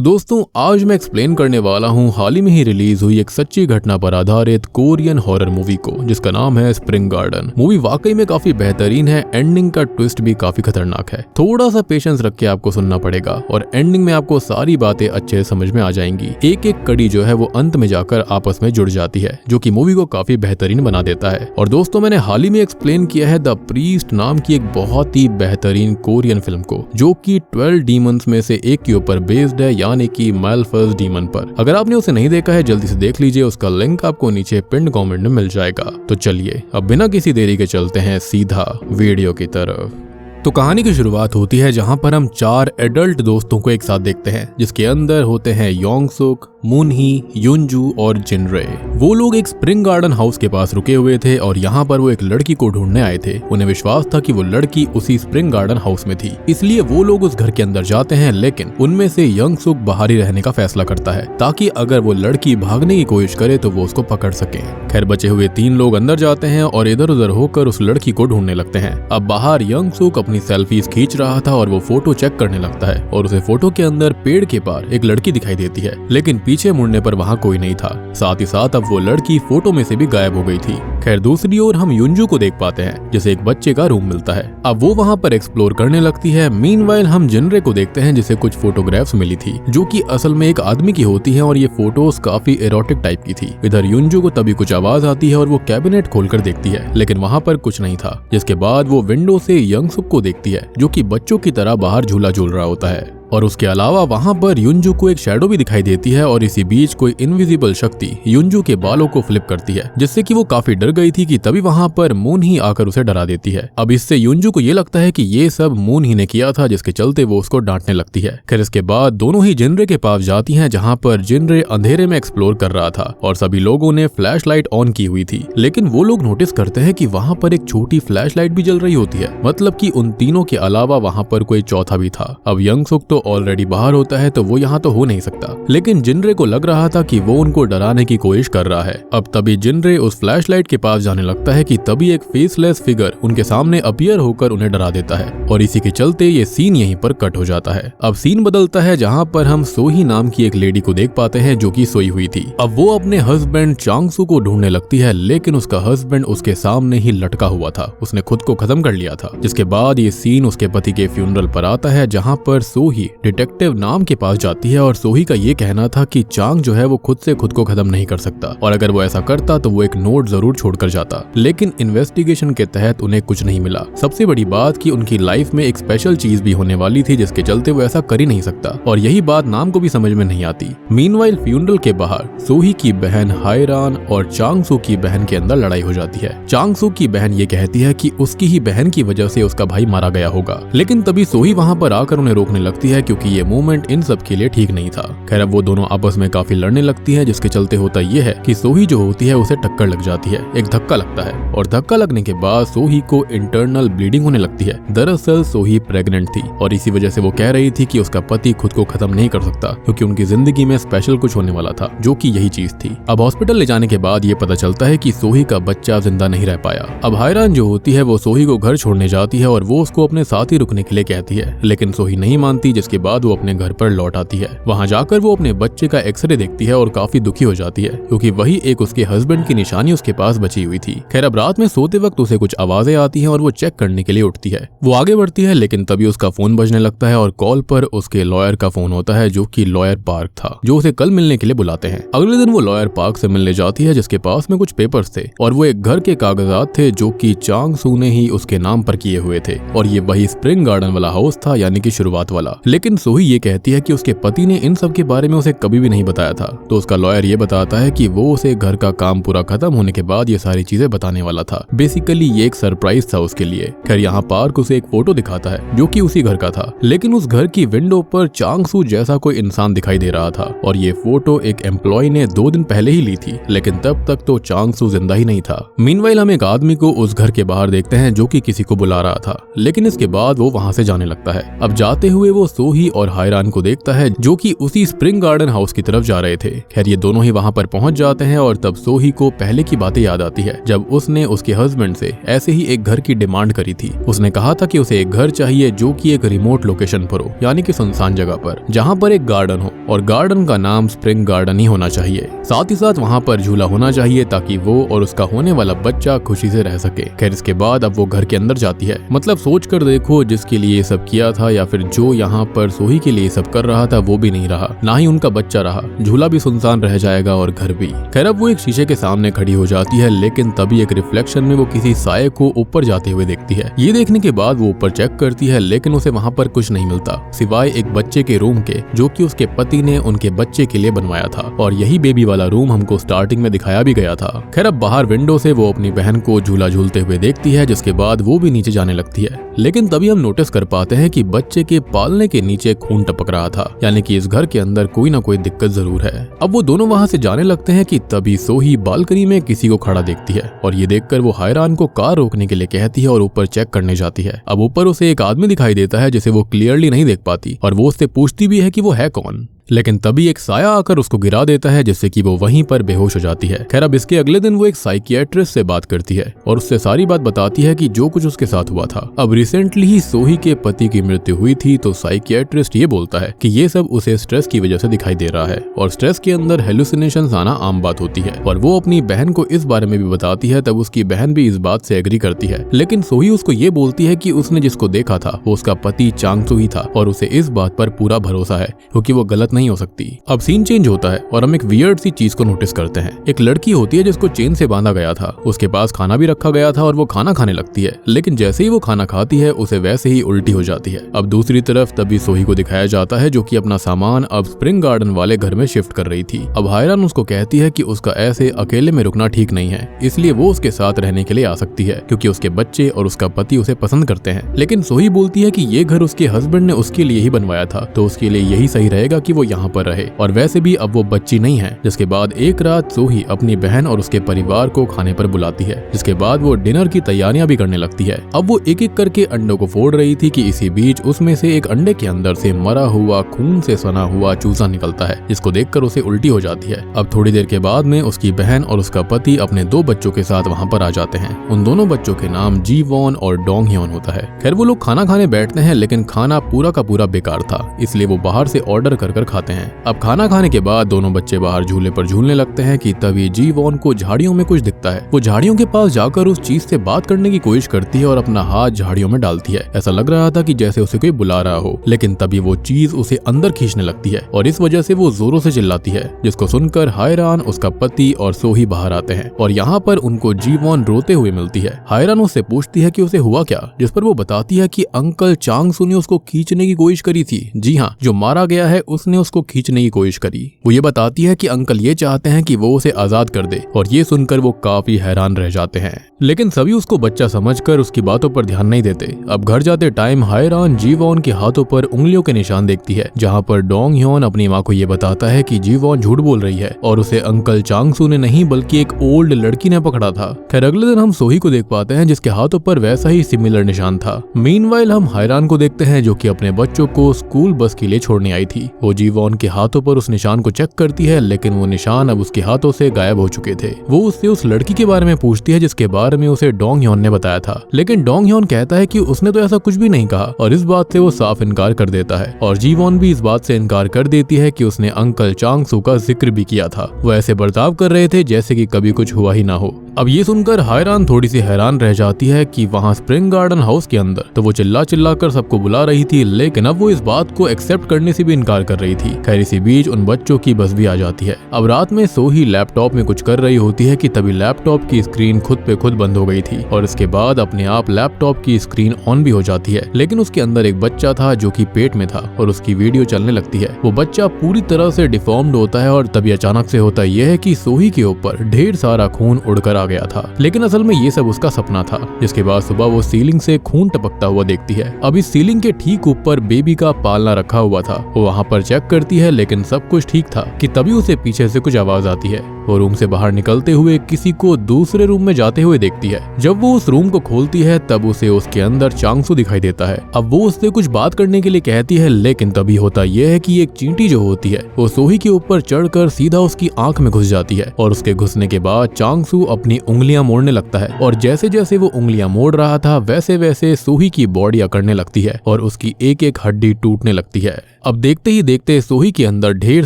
तो दोस्तों आज मैं एक्सप्लेन करने वाला हूँ हाल ही में ही रिलीज हुई एक सच्ची घटना पर आधारित कोरियन हॉरर मूवी को, जिसका नाम है स्प्रिंग गार्डन। मूवी वाकई में काफी बेहतरीन है, एंडिंग का ट्विस्ट भी काफी खतरनाक है। थोड़ा सा पेशेंस रख के आपको सुनना पड़ेगा और एंडिंग में आपको सारी बातें अच्छे से समझ में आ जाएंगी। एक एक कड़ी जो है वो अंत में जाकर आपस में जुड़ जाती है, जो कि मूवी को काफी बेहतरीन बना देता है। और दोस्तों मैंने हाल ही में एक्सप्लेन किया है द प्रीस्ट नाम की एक बहुत ही बेहतरीन कोरियन फिल्म को, जो कि 12 डीमंस में से एक के ऊपर बेस्ड है, यानी कि मालफर्स डीमन पर। अगर आपने उसे नहीं देखा है जल्दी से देख लीजिए, उसका लिंक आपको नीचे पिन कमेंट में मिल जाएगा। तो चलिए अब बिना किसी देरी के चलते हैं सीधा वीडियो की तरफ। तो कहानी की शुरुआत होती है जहां पर हम 4 एडल्ट दोस्तों को एक साथ देखते हैं, जिसके अंदर होते हैं योंगसुक, मूनही, युनजू और जिनरे। वो लोग एक स्प्रिंग गार्डन हाउस के पास रुके हुए थे और यहाँ पर वो एक लड़की को ढूंढने आए थे। उन्हें विश्वास था कि वो लड़की उसी स्प्रिंग गार्डन हाउस में थी, इसलिए वो लोग उस घर के अंदर जाते हैं। लेकिन उनमें से योंगसुक बाहर ही रहने का फैसला करता है, ताकि अगर वो लड़की भागने की कोशिश करे तो वो उसको पकड़ सके। खैर बचे हुए 3 लोग अंदर जाते हैं और इधर उधर होकर उस लड़की को ढूंढने लगते हैं। अब बाहर योंगसुक अपनी सेल्फीज खींच रहा था और वो फोटो चेक करने लगता है और उसे फोटो के अंदर पेड़ के पार एक लड़की दिखाई देती है, लेकिन पीछे मुड़ने पर वहाँ कोई नहीं था। साथ ही साथ अब वो लड़की फोटो में से भी गायब हो गई थी। खैर दूसरी ओर हम युनजू को देख पाते हैं, जिसे एक बच्चे का रूम मिलता है। अब वो वहाँ पर एक्सप्लोर करने लगती है। मीनवाइल हम जिनरे को देखते हैं, जिसे कुछ फोटोग्राफ्स मिली थी, जो कि असल में एक आदमी की होती है और ये फोटोज काफी एरोटिक टाइप की थी। इधर युनजू को तभी कुछ आवाज आती है और वो कैबिनेट खोलकर देखती है, लेकिन वहाँ पर कुछ नहीं था। जिसके बाद वो विंडो से योंगसुक को देखती है, जो कि बच्चों की तरह बाहर झूला झूल रहा होता है। और उसके अलावा वहाँ पर युनजू को एक शैडो भी दिखाई देती है और इसी बीच कोई इनविजिबल शक्ति युनजू के बालों को फ्लिप करती है, जिससे कि वो काफी डर गई थी कि तभी वहाँ पर मून ही आकर उसे डरा देती है। अब इससे युनजू को ये लगता है कि ये सब मून ही ने किया था, जिसके चलते वो उसको डांटने लगती है। खैर इसके बाद दोनों ही जिनरे के पास जाती हैं, जहाँ पर जिनरे अंधेरे में एक्सप्लोर कर रहा था और सभी लोगों ने फ्लैश लाइट ऑन की हुई थी। लेकिन वो लोग नोटिस करते हैं कि वहाँ पर एक छोटी फ्लैश लाइट भी जल रही होती है, मतलब कि उन तीनों के अलावा वहाँ पर कोई चौथा भी था। अब योंगसुक तो ऑलरेडी बाहर होता है, तो वो यहाँ तो हो नहीं सकता, लेकिन जिनरे को लग रहा था कि वो उनको डराने की कोशिश कर रहा है। अब तभी जिनरे उस फ्लैशलाइट के पास जाने लगता है कि तभी एक फेसलेस फिगर उनके सामने अपीयर होकर उन्हें डरा देता है और इसी के चलते ये सीन यहीं पर कट हो जाता है। अब सीन बदलता है जहाँ पर हम सोही नाम की एक लेडी को देख पाते हैं, जो कि सोई हुई थी। अब वो अपने हस्बैंड चांगसू को ढूंढने लगती है, लेकिन उसका हस्बैंड उसके सामने ही लटका हुआ था, उसने खुद को खत्म कर लिया था। जिसके बाद ये सीन उसके पति के फ्यूनरल पर आता है, जहाँ पर सोही डिटेक्टिव नाम के पास जाती है और सोही का ये कहना था कि चांग जो है वो खुद से खुद को खत्म नहीं कर सकता, और अगर वो ऐसा करता तो वो एक नोट जरूर छोड़कर जाता। लेकिन इन्वेस्टिगेशन के तहत उन्हें कुछ नहीं मिला। सबसे बड़ी बात कि उनकी लाइफ में एक स्पेशल चीज भी होने वाली थी, जिसके चलते वो ऐसा कर ही नहीं सकता, और यही बात नाम को भी समझ में नहीं आती। मीनवाइल फ्यूनरल के बाहर सोही की बहन हायरान और चांगसू की बहन के अंदर लड़ाई हो जाती है। चांगसू की बहन ये कहती है कि उसकी ही बहन की वजह से उसका भाई मारा गया होगा, लेकिन तभी सोही वहाँ पर आकर उन्हें रोकने लगती है, क्योंकि ये मूवमेंट इन सब के लिए ठीक नहीं था। खैर अब वो दोनों आपस में काफी लड़ने लगती हैं, जिसके चलते होता ये है कि सोही जो होती है उसे टक्कर लग जाती है, एक धक्का लगता है, और धक्का लगने के बाद सोही को इंटरनल ब्लीडिंग होने लगती है। दरअसल सोही प्रेग्नेंट थी और इसी वजह से वो कह रही थी कि उसका पति खुद को खत्म नहीं कर सकता, क्योंकि उनकी जिंदगी में स्पेशल कुछ होने वाला था, जो कि यही चीज थी। अब हॉस्पिटल ले जाने के बाद ये पता चलता है कि सोही का बच्चा जिंदा नहीं रह पाया। अब हायरान जो होती है वो सोही को घर छोड़ने जाती है और वो उसको अपने साथ ही रुकने के लिए कहती है, लेकिन सोही नहीं मानती। जिसके बाद वो अपने घर पर लौट आती है। वहाँ जाकर वो अपने बच्चे का एक्सरे देखती है और काफी दुखी हो जाती है, क्योंकि वही एक उसके हस्बैंड की निशानी उसके पास बची हुई थी। खैर अब रात में सोते वक्त उसे कुछ आवाजें आती हैं और वो चेक करने के लिए उठती है। वो आगे बढ़ती है, लेकिन तभी उसका फोन बजने लगता है और कॉल पर उसके लॉयर का फोन होता है, जो कि लॉयर पार्क था, जो उसे कल मिलने के लिए बुलाते हैं। अगले दिन वो लॉयर पार्क से मिलने जाती है, जिसके पास में कुछ पेपर्स थे और वो एक घर के कागजात थे, जो कि चांगसू ने ही उसके नाम पर किए हुए थे, और ये वही स्प्रिंग गार्डन वाला हाउस था, यानी कि शुरुआत वाला। लेकिन सोही ये कहती है कि उसके पति ने इन सब के बारे में उसे कभी भी नहीं बताया था। तो उसका लॉयर ये बताता है कि वो उसे घर का काम पूरा खत्म होने के बाद ये सारी चीजें बताने वाला था। बेसिकली ये एक सरप्राइज था उसके लिए। खैर यहाँ पार्क उसे एक फोटो दिखाता है, जो कि उसी घर का था, लेकिन उस घर की विंडो पर चांगसू जैसा कोई इंसान दिखाई दे रहा था, और ये फोटो एक एम्प्लॉय ने 2 दिन पहले ही ली थी, लेकिन तब तक तो चांगसू जिंदा ही नहीं था। मीनवाइल हम एक आदमी को उस घर के बाहर देखते हैं, जो कि किसी को बुला रहा था, लेकिन इसके बाद वो वहाँ से जाने लगता है। अब जाते हुए वो सोही और हायरान को देखता है, जो कि उसी स्प्रिंग गार्डन हाउस की तरफ जा रहे थे। खैर ये दोनों ही वहाँ पर पहुंच जाते हैं और तब सोही को पहले की बातें याद याद आती है जब उसने उसके हस्बैंड से ऐसे ही एक घर की डिमांड करी थी। उसने कहा था कि उसे एक घर चाहिए जो कि एक रिमोट लोकेशन पर हो, यानी कि सुनसान जगह पर, जहाँ पर एक गार्डन हो और गार्डन का नाम स्प्रिंग गार्डन ही होना चाहिए। साथ ही साथ वहाँ पर झूला होना चाहिए ताकि वो और उसका होने वाला बच्चा खुशी से रह सके। खैर इसके बाद अब वो घर के अंदर जाती है। मतलब सोच कर देखो, जिसके लिए ये सब किया था या फिर जो यहाँ पर सोही के लिए सब कर रहा था वो भी नहीं रहा, ना ही उनका बच्चा रहा, झूला भी सुनसान रह जाएगा और घर भी। खैर अब वो एक शीशे के सामने खड़ी हो जाती है, लेकिन तभी एक रिफ्लेक्शन में वो किसी साये को ऊपर जाते हुए देखती है। ये देखने के बाद वो ऊपर चेक करती है, लेकिन उसे वहाँ पर कुछ नहीं मिलता सिवाय एक बच्चे के रूम के, जो कि उसके पति ने उनके बच्चे के लिए बनवाया था। और यही बेबी वाला रूम हमको स्टार्टिंग में दिखाया भी गया था। खैर अब बाहर विंडो से वो अपनी बहन को झूला झूलते हुए देखती है, जिसके बाद वो भी नीचे जाने लगती है। लेकिन तभी हम नोटिस कर पाते हैं कि बच्चे के पालने के नीचे खून टपक रहा था, यानी कि इस घर के अंदर कोई ना कोई दिक्कत जरूर है। अब वो दोनों वहाँ से जाने लगते हैं कि तभी सोही बालकनी में किसी को खड़ा देखती है और ये देखकर वो हैरान को कार रोकने के लिए कहती है और ऊपर चेक करने जाती है। अब ऊपर उसे एक आदमी दिखाई देता है जिसे वो क्लियरली नहीं देख पाती और वो उससे पूछती भी है कि वो है कौन, लेकिन तभी एक साया आकर उसको गिरा देता है, जिससे कि वो वहीं पर बेहोश हो जाती है। खैर अब इसके अगले दिन वो एक साइकियाट्रिस्ट से बात करती है और उससे सारी बात बताती है कि जो कुछ उसके साथ हुआ था। अब रिसेंटली ही सोही के पति की मृत्यु हुई थी, तो साइकियाट्रिस्ट ये बोलता है कि ये सब उसे स्ट्रेस की वजह से दिखाई दे रहा है और स्ट्रेस के अंदर हेलुसिनेशंस आना आम बात होती है। और वो अपनी बहन को इस बारे में भी बताती है, तब उसकी बहन भी इस बात से एग्री करती है। लेकिन सोही उसको ये बोलती है कि उसने जिसको देखा था वो उसका पति चांगसू ही था और उसे इस बात पर पूरा भरोसा है क्योंकि वो गलत नहीं हो सकती। अब सीन चेंज होता है और हम एक वियर्ड सी चीज को नोटिस करते हैं। एक लड़की होती है जिसको चेन से बांधा गया था, उसके पास खाना भी रखा गया था और वो खाना खाने लगती है, लेकिन जैसे ही वो खाना खाती है उसे वैसे ही उल्टी हो जाती है। अब दूसरी तरफ तभी सोही को दिखाया जाता है जो कि अपना सामान अब स्प्रिंग गार्डन वाले घर में शिफ्ट कर रही थी। अब हायरान उसको कहती है कि उसका ऐसे अकेले में रुकना ठीक नहीं है, इसलिए वो उसके साथ रहने के लिए आ सकती है क्योंकि उसके बच्चे और उसका पति उसे पसंद करते हैं। लेकिन सोही बोलती है कि ये घर उसके हस्बैंड ने उसके लिए ही बनवाया था, तो उसके लिए यही सही रहेगा कि वो यहाँ पर रहे, और वैसे भी अब वो बच्ची नहीं है। जिसके बाद एक रात सोही अपनी बहन और उसके परिवार को खाने पर बुलाती है, जिसके बाद वो डिनर की तैयारियां भी करने लगती है। अब वो एक एक करके अंडों को फोड़ रही थी कि इसी बीच उसमें से एक अंडे के अंदर से मरा हुआ खून से सना हुआ चूजा निकलता है, जिसको देखकर उसे उल्टी हो जाती है। अब थोड़ी देर के बाद में उसकी बहन और उसका पति अपने 2 बच्चों के साथ वहाँ पर आ जाते हैं। उन दोनों बच्चों के नाम जी वॉन और डोंग ह्योन होता है। खैर वो लोग खाना खाने बैठते हैं, लेकिन खाना पूरा का पूरा बेकार था, इसलिए वो बाहर से ऑर्डर कर खाते हैं। अब खाना खाने के बाद दोनों बच्चे बाहर झूले पर झूलने लगते हैं कि तभी जी वॉन को झाड़ियों में कुछ दिखता है। वो झाड़ियों के पास जाकर उस चीज से बात करने की कोशिश करती है और अपना हाथ झाड़ियों में डालती है। ऐसा लग रहा था कि जैसे उसे कोई बुला रहा हो, लेकिन तभी वो चीज उसे अंदर खींचने लगती है और इस वजह से वो जोरों से चिल्लाती है, जिसको सुनकर हायरान, उसका पति और सोही बाहर आते हैं और यहाँ पर उनको जी वॉन रोते हुए मिलती है। हायरान उससे पूछती है कि उसे हुआ क्या, जिस पर वो बताती है कि अंकल चांगसू ने उसको खींचने की कोशिश करी थी। जी हाँ, जो मारा गया है उसने उसको खींचने की कोशिश करी। वो ये बताती है कि अंकल ये चाहते हैं कि वो उसे आजाद कर दे, और ये सुनकर वो काफी हैरान रह जाते हैं, लेकिन सभी उसको बच्चा समझकर उसकी बातों पर ध्यान नहीं देते। अब घर जाते टाइम हायरान जी वॉन के हाथों पर उंगलियों के निशान देखती है, जहाँ पर डोंग ह्योन अपनी माँ को ये बताता है कि जी वॉन झूठ बोल रही है और उसे अंकल चांगसू ने नहीं बल्कि एक ओल्ड लड़की ने पकड़ा था। खैर अगले दिन हम सोही को देख पाते हैं जिसके हाथों पर वैसा ही सिमिलर निशान था। मीनवाइल हम हायरान को देखते हैं जो कि अपने बच्चों को स्कूल बस के लिए छोड़ने आई थी। वो जी वॉन के हाथों पर उस निशान को चेक करती है, लेकिन वो निशान अब उसके हाथों से गायब हो चुके थे। वो उससे उस लड़की के बारे में पूछती है जिसके बारे में उसे डोंग ह्योन ने बताया था, लेकिन डोंग ह्योन कहता है कि उसने तो ऐसा कुछ भी नहीं कहा और इस बात से वो साफ इनकार कर देता है। और जी वॉन भी इस बात से इनकार कर देती है कि उसने अंकल चांगसू का जिक्र भी किया था। वो ऐसे बर्ताव कर रहे थे जैसे कि कभी कुछ हुआ ही ना हो। अब ये सुनकर हायरान थोड़ी सी हैरान रह जाती है कि वहाँ स्प्रिंग गार्डन हाउस के अंदर तो वो चिल्ला चिल्ला कर सबको बुला रही थी, लेकिन अब वो इस बात को एक्सेप्ट करने से भी इनकार कर रही थी। खैर इसी बीच उन बच्चों की बस भी आ जाती है। अब रात में सोही लैपटॉप में कुछ कर रही होती है कि तभी लैपटॉप की स्क्रीन खुद पे खुद बंद हो गई थी और इसके बाद अपने आप लैपटॉप की स्क्रीन ऑन भी हो जाती है, लेकिन उसके अंदर एक बच्चा था जो कि पेट में था और उसकी वीडियो चलने लगती है। वो बच्चा पूरी तरह से डिफॉर्म्ड होता है और तभी अचानक से होता यह है कि सोही के ऊपर ढेर सारा खून उड़कर आ गया था, लेकिन असल में ये सब उसका सपना था। जिसके बाद सुबह वो सीलिंग से खून टपकता हुआ देखती है। अब इस सीलिंग के ठीक ऊपर बेबी का पालना रखा हुआ था। वो वहाँ पर चेक करती है, लेकिन सब कुछ ठीक था कि तभी उसे पीछे से कुछ आवाज आती है। वो रूम से बाहर निकलते हुए किसी को दूसरे रूम में जाते हुए देखती है। जब वो उस रूम को खोलती है तब उसे उसके अंदर चांगसू दिखाई देता है। अब वो उससे कुछ बात करने के लिए कहती है, लेकिन तभी होता यह है कि एक चींटी जो होती है वो सोही के ऊपर चढ़कर सीधा उसकी आंख में घुस जाती है और उसके घुसने के बाद चांगसू अपनी अपनी उंगलियां मोड़ने लगता है और जैसे जैसे वो उंगलियां मोड़ रहा था वैसे वैसे सोही की बॉडी अकड़ने लगती है और उसकी एक एक हड्डी टूटने लगती है। अब देखते ही देखते सोही के अंदर ढेर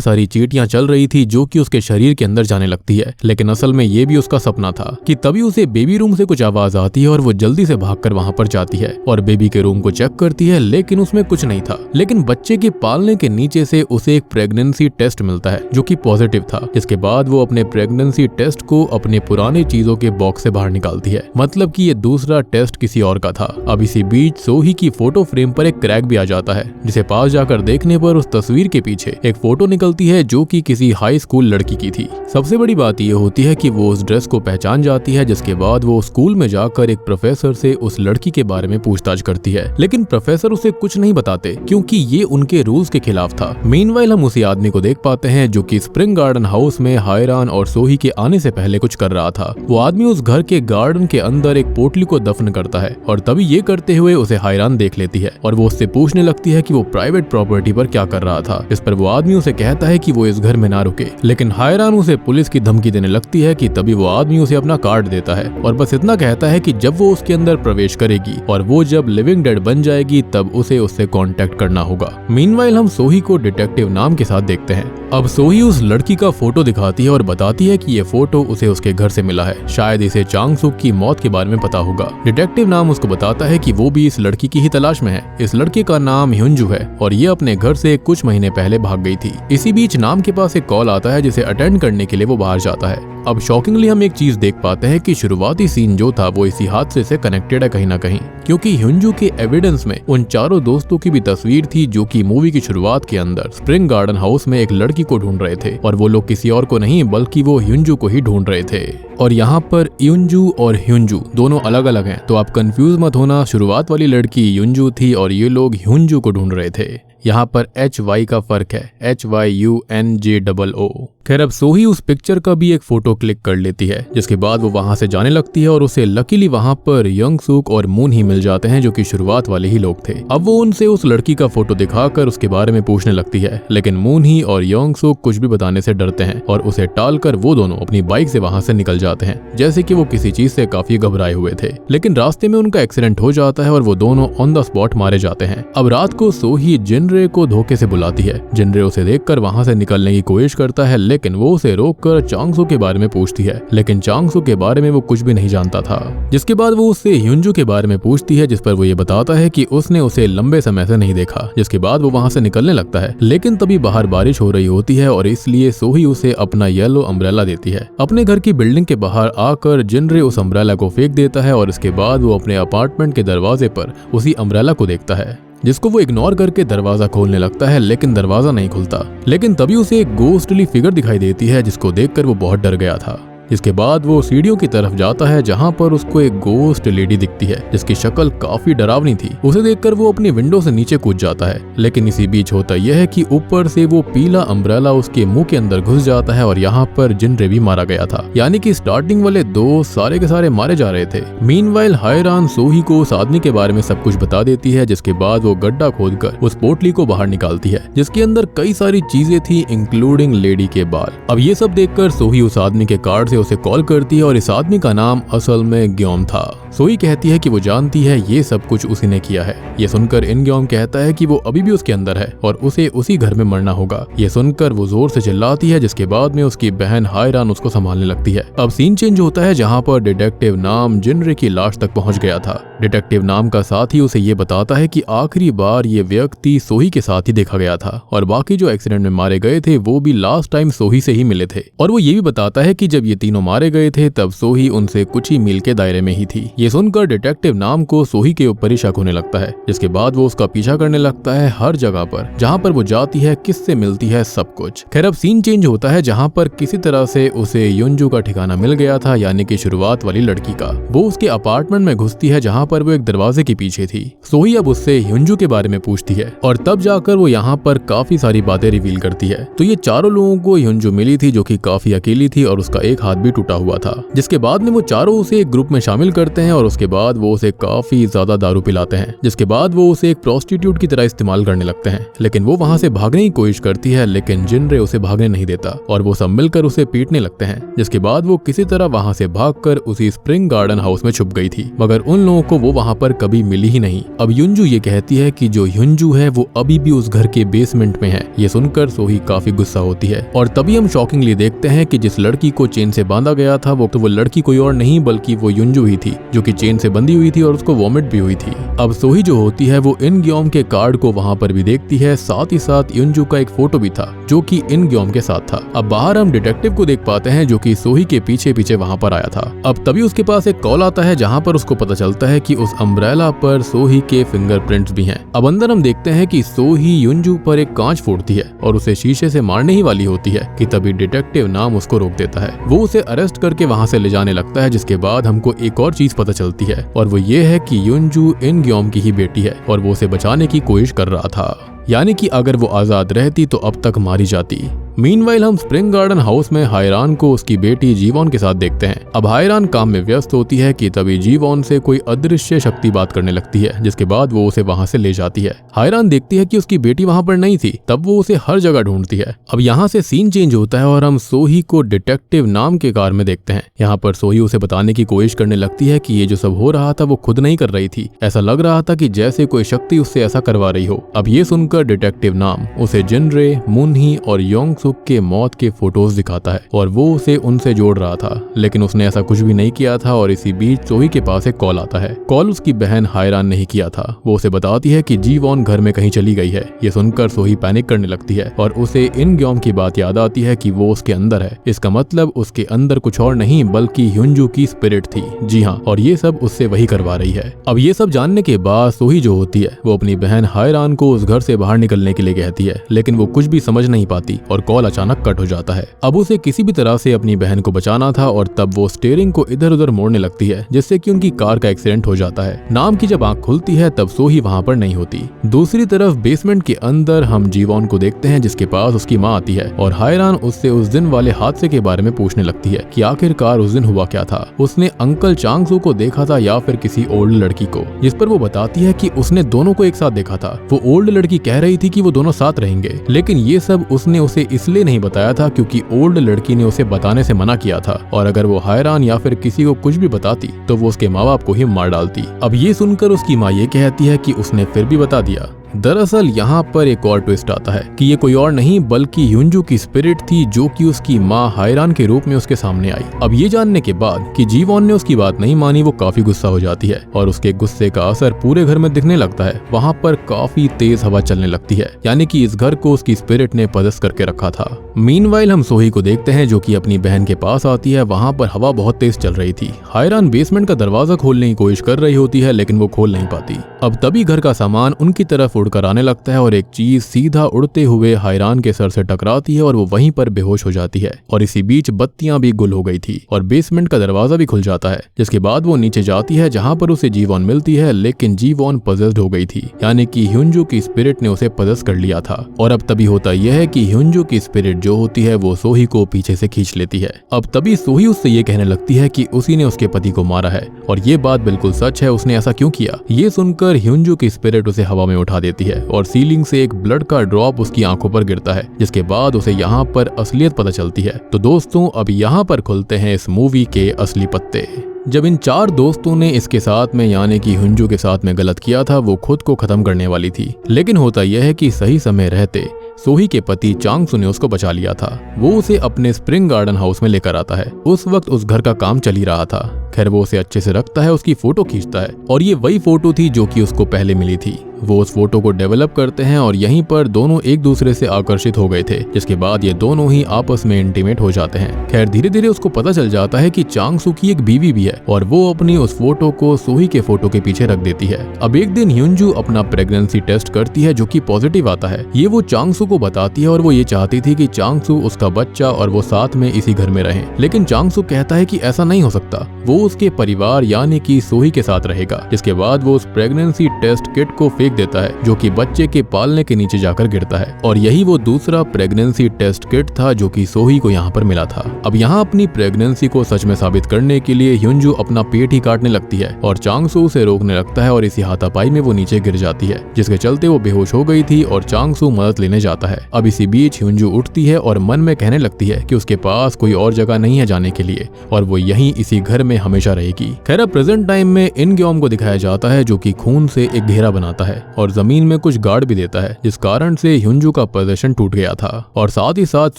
सारी चींटियां चल रही थी जो कि उसके शरीर के अंदर जाने लगती है, लेकिन असल में ये भी उसका सपना था कि तभी उसे बेबी रूम से कुछ आवाज आती है और वो जल्दी से भागकर वहां पर जाती है और बेबी के रूम को चेक करती है, लेकिन उसमें कुछ नहीं था। लेकिन बच्चे के पालने के नीचे से उसे एक प्रेगनेंसी टेस्ट मिलता है जो कि पॉजिटिव था। जिसके बाद वो अपने प्रेगनेंसी टेस्ट को अपने पुराने चीजों के बॉक्स से बाहर निकालती है, मतलब कि ये दूसरा टेस्ट किसी और का था। अब इसी बीच सोही की फोटो फ्रेम पर एक क्रैक भी आ जाता है, जिसे पास जाकर देखने पर उस तस्वीर के पीछे एक फोटो निकलती है जो कि किसी हाई स्कूल लड़की की थी। सबसे बड़ी बात यह होती है कि वो उस ड्रेस को पहचान जाती है, जिसके बाद वो स्कूल में जाकर एक प्रोफेसर से उस लड़की के बारे में पूछताछ करती है, लेकिन प्रोफेसर उसे कुछ नहीं बताते क्योंकि ये उनके रूल्स के खिलाफ था। मीनवाइल हम उसी आदमी को देख पाते हैं जो कि स्प्रिंग गार्डन हाउस में हायरान और सोही के आने से पहले कुछ कर रहा था। वो आदमी उस घर के गार्डन के अंदर एक पोटली को दफन करता है और तभी ये करते हुए उसे हायरान देख लेती है और वो उससे पूछने लगती है कि वो प्राइवेट प्रॉपर्टी पर क्या कर रहा था। इस पर वो आदमी उसे कहता है कि वो इस घर में ना रुके, लेकिन हायरान उसे पुलिस की धमकी देने लगती है कि तभी वो आदमी उसे अपना कार्ड देता है और बस इतना कहता है कि जब वो उसके अंदर प्रवेश करेगी और वो जब लिविंग डेड बन जाएगी तब उसे उससे कांटेक्ट करना होगा। मीनवाइल हम सोही को डिटेक्टिव नाम के साथ देखते हैं। अब सोही उस लड़की का फोटो दिखाती है और बताती है कि ये फोटो उसे उसके घर से मिला है, शायद इसे चांग सुक की मौत के बारे में पता होगा। डिटेक्टिव नाम उसको बताता है कि वो भी इस लड़की की ही तलाश में है। इस लड़के का नाम ह्युंजू है और ये अपने घर से कुछ महीने पहले भाग गई थी। इसी बीच नाम के पास एक कॉल आता है जिसे अटेंड करने के लिए वो बाहर जाता है। अब शॉकिंगली हम एक चीज देख पाते हैं कि शुरुआती सीन जो था वो इसी हादसे से कनेक्टेड है कहीं ना कहीं, क्योंकि ह्युंजू के एविडेंस में उन चारों दोस्तों की भी तस्वीर थी जो कि मूवी की शुरुआत के अंदर स्प्रिंग गार्डन हाउस में एक लड़की को ढूंढ रहे थे और वो लोग किसी और को नहीं बल्कि वो ह्युंजू को ही ढूंढ रहे थे। और यहाँ पर युंजू और ह्युंजू दोनों अलग अलग हैं, तो आप कंफ्यूज मत होना। शुरुआत वाली लड़की युंजू थी और ये लोग ह्युंजू को ढूंढ रहे थे। यहाँ पर HY का फर्क है, HYUNJOO। खैर अब सोही उस पिक्चर का भी एक फोटो क्लिक कर लेती है, जिसके बाद वो वहां से जाने लगती है और उसे लकीली वहां पर यंग सुक और मून ही मिल जाते हैं जो कि शुरुआत वाले ही लोग थे। अब वो उनसे उस लड़की का फोटो दिखाकर उसके बारे में पूछने लगती है, लेकिन मून ही और यंग सुक कुछ भी बताने से डरते हैं और उसे टालकर वो दोनों अपनी बाइक से वहां से निकल जाते हैं, जैसे कि वो किसी चीज से काफी घबराए हुए थे। लेकिन रास्ते में उनका एक्सीडेंट हो जाता है और वो दोनों ऑन द स्पॉट मारे जाते हैं। अब रात को सोही जिनरे को धोखे से बुलाती है। जिनरे उसे देखकर वहां से निकलने की कोशिश करता है, लेकिन वो उसे रोककर चांगसो के बारे में पूछती है, लेकिन चांगसो के बारे में वो कुछ भी नहीं जानता था। जिसके बाद वो उससे ह्युंजू के बारे में पूछती है, जिस पर वो ये बताता है कि उसने उसे लंबे समय से नहीं देखा। जिसके बाद वो वहां से निकलने लगता है, लेकिन तभी बाहर बारिश हो रही होती है और इसलिए सोही उसे अपना येलो अम्ब्रेला देती है। अपने घर की बिल्डिंग के बाहर आकर जिनरे उस अम्ब्रेला को फेंक देता है और इसके बाद वो अपने अपार्टमेंट के दरवाजे पर उसी अम्ब्रेला को देखता है, जिसको वो इग्नोर करके दरवाजा खोलने लगता है, लेकिन दरवाजा नहीं खुलता। लेकिन तभी उसे एक गोस्टली फिगर दिखाई देती है, जिसको देखकर वो बहुत डर गया था। इसके बाद वो सीढ़ियों की तरफ जाता है जहां पर उसको एक गोस्ट लेडी दिखती है जिसकी शक्ल काफी डरावनी थी। उसे देखकर वो अपनी विंडो से नीचे कूद जाता है, लेकिन इसी बीच होता यह है कि ऊपर से वो पीला अम्ब्रेला उसके मुंह के अंदर घुस जाता है और यहाँ पर जिनरे भी मारा गया था। यानी कि स्टार्टिंग वाले दो सारे के सारे मारे जा रहे थे। मीनवाइल हायरान सोही को उस आदमी के बारे में सब कुछ बता देती है, जिसके बाद वो गड्ढा खोदकर उस पोटली को बाहर निकालती है, जिसके अंदर कई सारी चीजें थी इंक्लूडिंग लेडी के बाल। अब ये सब देखकर सोही उस आदमी के कार्ड उसे कॉल करती है और इस आदमी का नाम असल में ग्योम था। सोही कहती है कि वो जानती है ये सब कुछ उसी ने किया है। ये सुनकर इन ग्योम कहता है कि वो अभी भी उसके अंदर है और उसे उसी घर में मरना होगा। ये सुनकर वो जोर से चिल्लाती है, जिसके बाद में उसकी बहन हायरान उसको संभालने लगती है। अब सीन चेंज होता है जहाँ पर डिटेक्टिव नाम जिनरे की लाश तक पहुँच गया था। डिटेक्टिव नाम का साथी उसे ये बताता है कि आखिरी बार ये व्यक्ति सोही के साथ ही देखा गया था और बाकी जो एक्सीडेंट में मारे गए थे वो भी लास्ट टाइम सोही से ही मिले थे। और वो ये भी बताता है कि जब ये तीनों मारे गए थे तब सोही उनसे कुछ ही मील के दायरे में ही थी। ये सुनकर डिटेक्टिव नाम को सोही के ऊपर ही शक होने लगता है, जिसके बाद वो उसका पीछा करने लगता है हर जगह पर जहाँ पर वो जाती है, किससे मिलती है, सब कुछ। खैर अब सीन चेंज होता है जहाँ पर किसी तरह से उसे युंजू का ठिकाना मिल गया था, यानी कि शुरुआत वाली लड़की का। वो उसके अपार्टमेंट में घुसती है जहाँ पर वो एक दरवाजे के पीछे थी। सोही अब उससे युंजू के बारे में पूछती है और तब जाकर वो यहाँ पर काफी सारी बातें रिवील करती है। तो ये चारों लोगों को युंजू मिली थी जो कि काफी अकेली थी और उसका एक हाथ हाथ भी टूटा हुआ था। जिसके बाद में वो चारों उसे एक ग्रुप में शामिल करते हैं और उसके बाद वो उसे काफी ज्यादा दारू पिलाते हैं, जिसके बाद वो उसे एक प्रोस्टिट्यूट की तरह इस्तेमाल करने लगते हैं। लेकिन वो वहाँ से भागने की कोशिश करती है, लेकिन जिनरे उसे भागने नहीं देता और वो सब मिलकर उसे पीटने लगते हैं। जिसके बाद वो किसी तरह वहाँ से भागकर उसी स्प्रिंग गार्डन हाउस में छुप गई थी, मगर उन लोगों को वो वहाँ पर कभी मिली ही नहीं। अब युंजू ये कहती है कि जो युंजू है वो अभी भी उस घर के बेसमेंट में है। ये सुनकर सोही काफी गुस्सा होती है और तभी हम शॉकिंगली देखते हैं कि जिस लड़की को चेन से बांधा गया था वो लड़की कोई और नहीं बल्कि वो युंजू ही थी, जो कि चेन से बंधी हुई थी और उसको वॉमिट भी हुई थी। अब सोही जो होती है वो इन ग्योम के कार्ड को वहाँ पर भी देखती है, साथ ही साथ युंजू का एक फोटो भी था जो कि इन ग्योम के साथ था। अब बाहर हम डिटेक्टिव को देख पाते हैं जो कि सोही के पीछे पीछे वहाँ पर आया था। अब तभी उसके पास एक कॉल आता है जहाँ पर उसको पता चलता है कि उस अम्ब्रेला पर सोही के फिंगरप्रिंट्स भी हैं। अब अंदर हम देखते हैं कि सोही युंजू पर एक कांच फोड़ती है और उसे शीशे से मारने ही वाली होती है कि तभी डिटेक्टिव नाम उसको रोक देता है। वो उसे अरेस्ट करके वहाँ से ले जाने लगता है, जिसके बाद हमको एक और चीज पता चलती है और वो ये है कि युंजू इन ग्योम की ही बेटी है और वो उसे बचाने की कोशिश कर रहा था, यानी कि अगर वो आजाद रहती तो अब तक मारी जाती। मीनवाइल हम स्प्रिंग गार्डन हाउस में हायरान को उसकी बेटी जीवॉन के साथ देखते हैं। अब हायरान काम में व्यस्त होती है कि तभी जीवॉन से कोई अदृश्य शक्ति बात करने लगती है, जिसके बाद वो उसे वहां से ले जाती है। हायरान देखती है कि उसकी बेटी वहां पर नहीं थी, तब वो उसे हर जगह ढूंढती है। अब यहाँ से सीन चेंज होता है और हम सोही को डिटेक्टिव नाम के कार में देखते हैं। यहाँ पर सोही उसे बताने की कोशिश करने लगती है कि ये जो सब हो रहा था वो खुद नहीं कर रही थी, ऐसा लग रहा था कि जैसे कोई शक्ति उससे ऐसा करवा रही हो। अब ये सुनकर डिटेक्टिव नाम उसे जिनरे, मुनही और योंगसुक के मौत के फोटोज दिखाता है और वो उसे उनसे जोड़ रहा था, लेकिन उसने ऐसा कुछ भी नहीं किया था। और इसी बीच सोही के पास एक कॉल आता है। कॉल उसकी बहन हायरान ने ही किया था। वो उसे बताती है कि जीवॉन घर में कहीं चली गई है। ये सुनकर सोही पैनिक करने लगती है और उसे इन ग्योम की बात याद आती है कि वो उसके अंदर है। इसका मतलब उसके अंदर कुछ और नहीं बल्कि युंजू की स्पिरिट थी। जी हाँ, और ये सब उससे वही करवा रही है। अब ये सब जानने के बाद सोही जो होती है वो अपनी बहन हायरान को उस घर से बाहर निकलने के लिए कहती है, लेकिन वो कुछ भी समझ नहीं पाती और कॉल अचानक कट हो जाता है। अब उसे किसी भी तरह से अपनी बहन को बचाना था और तब वो स्टीयरिंग को इधर उधर मोड़ने लगती है, जिससे कि उनकी कार का एक्सीडेंट हो जाता है। नाम की जब आंख खुलती है तब सोही वहां पर नहीं होती। दूसरी तरफ बेसमेंट के अंदर हम जीवॉन को देखते हैं, जिसके पास उसकी माँ आती है और हायरान उससे उस दिन वाले हादसे के बारे में पूछने लगती है कि आखिरकार उस दिन हुआ क्या था। उसने अंकल चांगसू को देखा था या फिर किसी ओल्ड लड़की को, जिस पर वो बताती है कि उसने दोनों को एक साथ देखा था। वो ओल्ड लड़की कह रही थी कि वो दोनों साथ रहेंगे, लेकिन ये सब उसने उसे इसलिए नहीं बताया था क्योंकि ओल्ड लड़की ने उसे बताने से मना किया था और अगर वो हायरान या फिर किसी को कुछ भी बताती तो वो उसके माँ बाप को ही मार डालती। अब ये सुनकर उसकी माँ ये कहती है कि उसने फिर भी बता दिया। दरअसल यहाँ पर एक और ट्विस्ट आता है कि ये कोई और नहीं बल्कि युंजू की स्पिरिट थी जो कि उसकी माँ हायरान के रूप में उसके सामने आई। अब ये जानने के बाद कि जीवॉन ने उसकी बात नहीं मानी, वो काफी गुस्सा हो जाती है और उसके गुस्से का असर पूरे घर में दिखने लगता है। वहाँ पर काफी तेज हवा चलने लगती है, यानी कि इस घर को उसकी स्पिरिट ने पजस करके रखा था। मीनवाइल हम सोही को देखते हैं जो कि अपनी बहन के पास आती है। वहाँ पर हवा बहुत तेज चल रही थी। हायरान बेसमेंट का दरवाजा खोलने की कोशिश कर रही होती है, लेकिन वो खोल नहीं पाती। अब तभी घर का सामान उनकी तरफ उड़कर आने लगता है और एक चीज सीधा उड़ते हुए हायरान के सर से टकराती है और वो वहीं पर बेहोश हो जाती है। और इसी बीच बत्तियां भी गुल हो गई थी और बेसमेंट का दरवाजा भी खुल जाता है, जिसके बाद वो नीचे जाती है जहां पर उसे जीवॉन मिलती है, लेकिन जीवॉन पजेस्ड हो गई थी, यानी कि युंजू की स्पिरिट ने उसे पजेस कर लिया था। और अब तभी होता यह है कि युंजू की स्पिरिट जो होती है वो सोही को पीछे से खींच लेती है। अब तभी सोही उससे ये कहने लगती है कि उसी ने उसके पति को मारा है और ये बात बिल्कुल सच है, उसने ऐसा क्यों किया। ये सुनकर युंजू की स्पिरिट उसे हवा में उठा देती है और सीलिंग से एक ब्लड का ड्रॉप उसकी आंखों पर गिरता है, जिसके बाद उसे यहाँ पर असलियत पता चलती है। तो दोस्तों अब यहाँ पर खुलते हैं इस मूवी के असली पत्ते। जब इन चार दोस्तों ने इसके साथ में यानी कि युंजू के साथ में गलत किया था, वो खुद को खत्म करने वाली थी, लेकिन होता यह है कि सही समय रहते सोही के पति चांगसू ने उसको बचा लिया था। वो उसे अपने स्प्रिंग गार्डन हाउस में लेकर आता है। उस वक्त उस घर का काम चल ही रहा था। खैर वो उसे अच्छे से रखता है, उसकी फोटो खींचता है और ये वही फोटो थी जो कि उसको पहले मिली थी। वो उस फोटो को डेवलप करते हैं और यहीं पर दोनों एक दूसरे से आकर्षित हो गए थे, जिसके बाद ये दोनों ही आपस में इंटीमेट हो जाते हैं। खैर धीरे धीरे उसको पता चल जाता है कि चांगसू की एक बीवी भी है और वो अपनी उस फोटो को सोही के फोटो के पीछे रख देती है। अब एक दिन युंजू अपना प्रेगनेंसी टेस्ट करती है जो कि पॉजिटिव आता है। ये वो चांगसू को बताती है और वो ये चाहती थी कि चांगसू, उसका बच्चा और वो साथ में इसी घर में रहें, लेकिन चांगसू कहता है कि ऐसा नहीं हो सकता। वो उसके परिवार यानी कि सोही के साथ रहेगा। जिसके बाद वो उस प्रेगनेंसी टेस्ट किट को फेंक देता है जो कि बच्चे के पालने के नीचे जाकर गिरता है और यही वो दूसरा प्रेगनेंसी टेस्ट किट था जो कि सोही को यहाँ पर मिला था। अब यहाँ अपनी प्रेगनेंसी को सच में साबित करने के लिए ह्युंजू अपना पेट ही काटने लगती है और चांगसू उसे रोकने लगता है और इसी हाथापाई में वो नीचे गिर जाती है, जिसके चलते वो बेहोश हो गई थी और चांगसू मदद लेने जाता है। अब इसी बीच ह्युंजू उठती है और मन में कहने लगती है कि उसके पास कोई और जगह नहीं है जाने के लिए और वो यहीं इसी घर में हमेशा रहेगी। खैर प्रेजेंट टाइम में इनग्योम को दिखाया जाता है जो कि खून से एक घेरा बनाता है और जमीन में कुछ गार्ड भी देता है, जिस कारण से ह्युंजू का पोजीशन टूट गया था और साथ ही साथ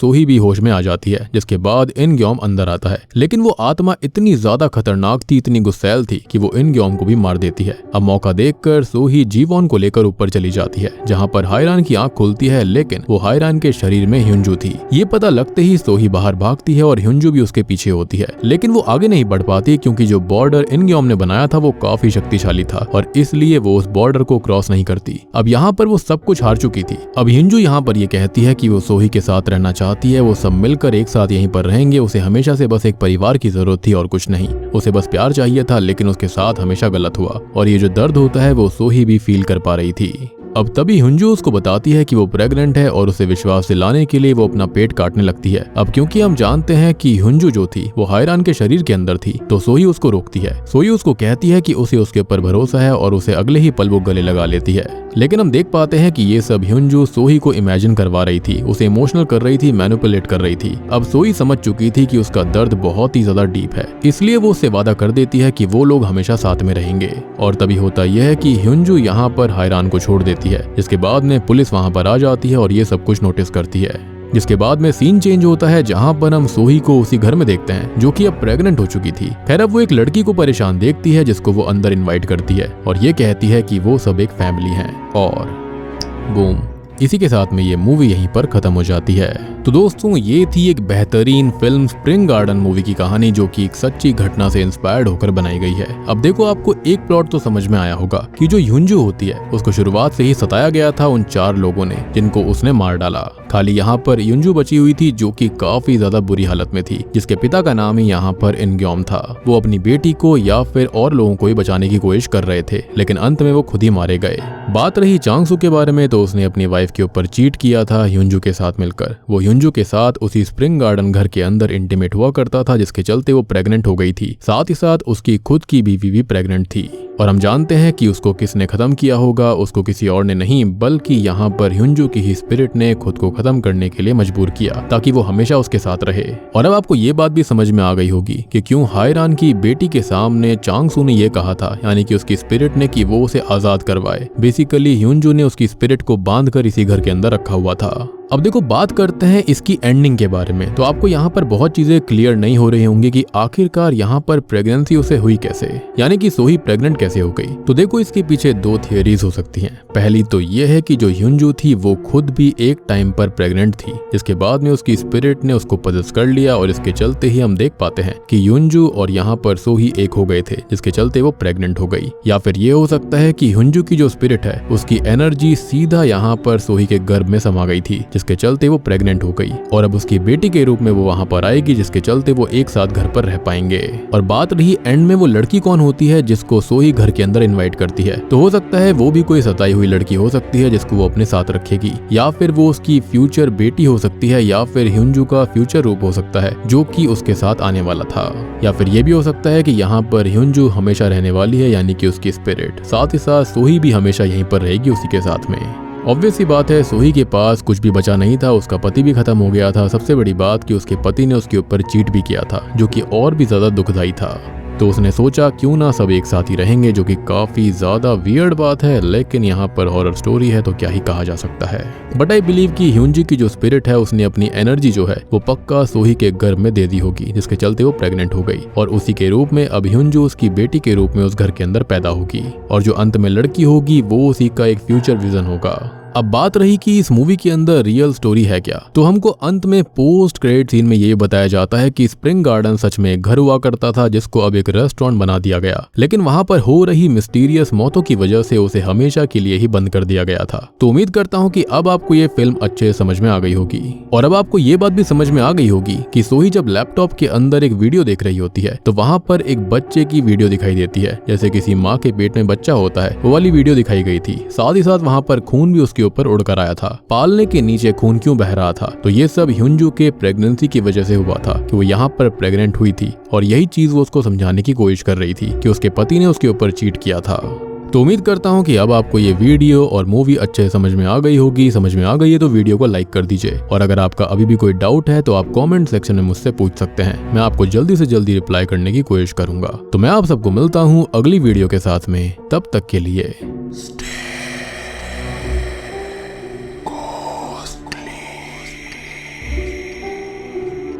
सोही भी होश में आ जाती है। जिसके बाद इनग्योम अंदर आता है, लेकिन वो आत्मा इतनी ज्यादा खतरनाक थी, इतनी गुस्सैल थी कि वो इनग्योम को भी मार देती है। अब मौका देखकर सोही जीवॉन को लेकर ऊपर चली जाती है जहाँ पर हायरान की आंख खुलती है, लेकिन वो हायरान के शरीर में ह्युंजू थी। ये पता लगते ही सोही बाहर भागती है और ह्युंजू भी उसके पीछे होती है, लेकिन वो आगे नहीं बढ़ पाती क्योंकि जो बॉर्डर इनग्योम ने बनाया था वो काफी शक्तिशाली था और इसलिए वो उस बॉर्डर को क्रॉस नहीं करती। अब यहाँ पर वो सब कुछ हार चुकी थी। अब ह्युंजू यहाँ पर ये कहती है कि वो सोही के साथ रहना चाहती है, वो सब मिलकर एक साथ यहीं पर रहेंगे। उसे हमेशा से बस एक परिवार की जरूरत थी और कुछ नहीं। उसे बस प्यार चाहिए था, लेकिन उसके साथ हमेशा गलत हुआ और ये जो दर्द होता है वो सोही भी फील कर पा रही थी। अब तभी ह्युंजू उसको बताती है कि वो प्रेग्नेंट है और उसे विश्वास दिलाने के लिए वो अपना पेट काटने लगती है। अब क्योंकि हम जानते हैं कि ह्युंजू जो थी वो हायरान के शरीर के अंदर थी, तो सोही उसको रोकती है। सोही उसको कहती है कि उसे उसके ऊपर भरोसा है और उसे अगले ही पल वो गले लगा लेती है। लेकिन हम देख पाते हैं कि ये सब ह्युंजू सोही को इमेजिन करवा रही थी, उसे इमोशनल कर रही थी, मैनिपुलेट कर रही थी। अब सोही समझ चुकी थी कि उसका दर्द बहुत ही ज्यादा डीप है, इसलिए वो उससे वादा कर देती है कि वो लोग हमेशा साथ में रहेंगे। और तभी होता यह है कि ह्युंजू यहाँ पर हायरान को छोड़ देती है, जिसके बाद में पुलिस वहां पर आ जाती है और ये सब कुछ नोटिस करती है। जिसके बाद में सीन चेंज होता है जहां पर हम सोही को उसी घर में देखते हैं जो कि अब प्रेग्नेंट हो चुकी थी। खैर अब वो एक लड़की को परेशान देखती है जिसको वो अंदर इनवाइट करती है और ये कहती है कि वो सब एक फैमिली है और बूम, इसी के साथ में ये मूवी यहीं पर खत्म हो जाती है। तो दोस्तों ये थी एक बेहतरीन फिल्म स्प्रिंग गार्डन मूवी की कहानी जो कि एक सच्ची घटना से इंस्पायर्ड होकर बनाई गई है। अब देखो आपको एक प्लॉट तो समझ में आया होगा कि जो ह्युंजू होती है उसको शुरुआत से ही सताया गया था उन 4 लोगों ने जिनको उसने मार डाला। खाली यहाँ पर ह्युंजू बची हुई थी जो कि काफी ज्यादा बुरी हालत में थी, जिसके पिता का नाम ही यहाँ पर इनग्योम था। वो अपनी बेटी को या फिर और लोगों को ही बचाने की कोशिश कर रहे थे, लेकिन अंत में वो खुद ही मारे गए। बात रही चांगसू के बारे में तो उसने अपनी वाइफ के ऊपर चीट किया था ह्युंजू के साथ मिलकर। वो ह्युंजू के साथ उसी स्प्रिंग गार्डन घर के अंदर इंटीमेट हुआ करता था, जिसके चलते वो प्रेग्नेंट हो गई थी। साथ ही साथ उसकी खुद की बीवी भी प्रेग्नेंट थी और हम जानते हैं कि उसको किसने खत्म किया होगा, उसको किसी और ने नहीं बल्कि यहाँ पर ह्युंजू की ही स्पिरिट ने खुद को खत्म करने के लिए मजबूर किया ताकि वो हमेशा उसके साथ रहे। और अब आपको ये बात भी समझ में आ गई होगी कि क्यों हायरान की बेटी के सामने चांगसू ने ये कहा था, यानी कि उसकी स्पिरिट ने, कि वो उसे आजाद करवाए। बेसिकली ह्युंजू ने उसकी स्पिरिट को बांधकर इसी घर के अंदर रखा हुआ था। अब देखो बात करते हैं इसकी एंडिंग के बारे में। तो आपको यहाँ पर बहुत चीजें क्लियर नहीं हो रही होंगी कि आखिरकार यहाँ पर प्रेगनेंसी उसे हुई कैसे, यानी कि सोही प्रेग्नेंट कैसे हो गई। तो देखो इसके पीछे 2 थियरीज हो सकती हैं। पहली तो ये है कि जो ह्युंजू थी वो खुद भी एक टाइम पर प्रेग्नेंट थी, जिसके बाद में उसकी स्पिरिट ने उसको पजेस कर लिया और इसके चलते ही हम देख पाते हैं कि ह्युंजू और यहाँ पर सोही एक हो गए थे, जिसके चलते वो प्रेग्नेंट हो गई। या फिर ये हो सकता है कि ह्युंजू की जो स्पिरिट है उसकी एनर्जी सीधा यहाँ पर सोही के गर्भ में समा गई थी, जिसके चलते वो प्रेग्नेंट हो गई और अब उसकी बेटी के रूप में वो वहां पर आएगी, जिसके चलते वो एक साथ घर पर रह पाएंगे। और बात रही एंड में वो लड़की कौन होती है जिसको सोही घर के अंदर इनवाइट करती है, तो हो सकता है वो भी कोई सताई हुई लड़की हो सकती है जिसको वो अपने साथ रखेगी, या फिर वो उसकी फ्यूचर बेटी हो सकती है, या फिर ह्युंजू का फ्यूचर रूप हो सकता है जो कि उसके साथ आने वाला था। या फिर ये भी हो सकता है कि यहाँ पर ह्युंजू हमेशा रहने वाली है, यानी कि उसकी स्पिरिट। साथ ही साथ सोही भी हमेशा यहीं पर रहेगी उसी के साथ में। ऑब्वियस सी बात है सोही के पास कुछ भी बचा नहीं था, उसका पति भी खत्म हो गया था। सबसे बड़ी बात कि उसके पति ने उसके ऊपर चीट भी किया था, जो कि और भी ज्यादा दुखदाई था। तो उसने सोचा क्यों ना सब एक साथ ही रहेंगे, जो कि काफी ज्यादा वियर्ड बात है, लेकिन यहाँ पर हॉरर स्टोरी है तो क्या ही कहा जा सकता है। बट आई बिलीव कि ह्युंजू की जो स्पिरिट है उसने अपनी एनर्जी जो है वो पक्का सोही के गर्भ में दे दी होगी, जिसके चलते वो प्रेग्नेंट हो गई और उसी के रूप में अब ह्युंजू उसकी बेटी के रूप में उस घर के अंदर पैदा होगी और जो अंत में लड़की होगी वो उसी का एक फ्यूचर विजन होगा। अब बात रही कि इस मूवी के अंदर रियल स्टोरी है क्या, तो हमको अंत में पोस्ट क्रेडिट सीन में ये बताया जाता है कि स्प्रिंग गार्डन सच में एक घर हुआ करता था जिसको अब एक रेस्टोरेंट बना दिया गया, लेकिन वहाँ पर हो रही मिस्टीरियस मौतों की वजह से उसे हमेशा के लिए ही बंद कर दिया गया था। तो उम्मीद करता हूँ कि अब आपको ये फिल्म अच्छे से समझ में आ गई होगी, और अब आपको ये बात भी समझ में आ गई होगी कि सोही जब लैपटॉप के अंदर एक वीडियो देख रही होती है तो वहाँ पर एक बच्चे की वीडियो दिखाई देती है, जैसे किसी माँ के पेट में बच्चा होता है वो वाली वीडियो दिखाई गई थी। साथ ही साथ वहाँ पर खून भी उसके ऊपर उड़कर आया था। पालने के नीचे खून क्यों बह रहा था, तो ये सब ह्युंजू के प्रेगनेंसी की वजह से हुआ था कि वो यहाँ पर प्रेग्नेंट हुई थी, और यही चीज वो उसको समझाने की कोशिश कर रही थी कि उसके पति ने उसके ऊपर चीट किया था। तो उम्मीद करता हूँ कि अब आपको ये वीडियो और मूवी अच्छे से समझ में आ गई होगी। समझ में आ गई है तो वीडियो को लाइक कर दीजिए, और अगर आपका अभी भी कोई डाउट है तो आप कमेंट सेक्शन में मुझसे पूछ सकते हैं। मैं आपको जल्दी से जल्दी रिप्लाई करने की कोशिश करूंगा। तो मैं आप सबको मिलता हूँ अगली वीडियो के साथ में, तब तक के लिए